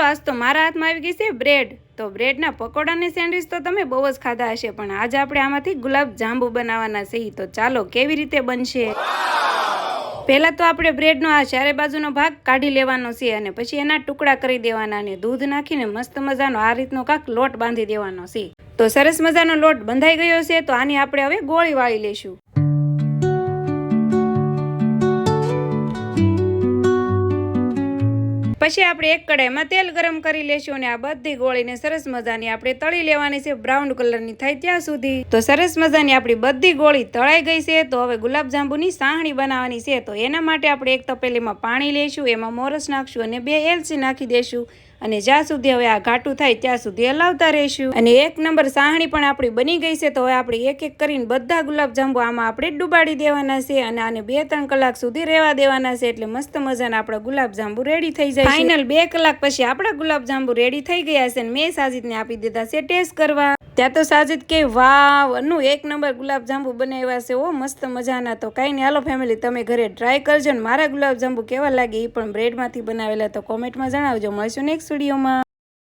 ચાલો આજ તો મારા હાથમાં આવી ગઈ છે બ્રેડ। તો બ્રેડના પકોડાની સેન્ડવિચ તો તમે બહુ જ ખાધા હશે, પણ આજે આપણે આમાંથી ગુલાબ જાંબુ બનાવવાના છે। તો ચાલો કેવી રીતે બનશે। પહેલા તો આપણે બ્રેડનો આ ચારે બાજુનો ભાગ કાઢી લેવાનો છે અને પછી એના ટુકડા કરી દેવાના અને દૂધ નાખીને મસ્ત મજાનો આ રીતનો કાંક લોટ બાંધી દેવાનો છે। તો સરસ મજાનો લોટ બંધાઈ ગયો છે, તો આની આપણે હવે ગોળી વાળી લેશું। પછી આપણે એક કડાઈમાં તેલ ગરમ કરી લેશું અને આ બધી ગોળીને સરસ મજાની આપણે તળી લેવાની છે, બ્રાઉન કલરની થાય ત્યાં સુધી। તો સરસ મજાની આપણી બધી ગોળી તળાઈ ગઈ છે। તો હવે ગુલાબ જાંબુની સાહણી બનાવવાની છે। તો એના માટે આપણે એક તપેલીમાં પાણી લઈશું, એમાં મોરસ નાખશું અને 2 એલચી નાખી દેશું અને જ્યાં સુધી હવે આ ઘાટું થાય ત્યાં સુધી હલાવતા રહીશું। અને એક નંબર સાહણી પણ આપણી બની ગઈ છે। તો હવે આપણે એક એક કરીને બધા ગુલાબ જાંબુ આમાં આપણે ડુબાડી દેવાના છે અને આને 2-3 કલાક સુધી રહેવા દેવાના છે, એટલે મસ્ત મજાના આપણા ગુલાબ જાંબુ રેડી થઈ જાય। ફાઇનલ 2 કલાક પછી આપણા ગુલાબ જાંબુ રેડી થઈ ગયા છે અને મેં સાજીદને આપી દીધા છે ટેસ્ટ કરવા। ત્યાં તો સાજીદ કે વાવ, અનુ એક નંબર ગુલાબ જાંબુ બનાવ્યા છે ઓ મસ્ત મજાના। તો કાંઈ નહીં, હાલો ફેમિલી તમે ઘરે ટ્રાય કરજો ને મારા ગુલાબ જાંબુ કેવા લાગે એ પણ બ્રેડમાંથી બનાવેલા તો કોમેન્ટમાં જણાવજો। મળશું નેક્સ્ટ વિડીયોમાં।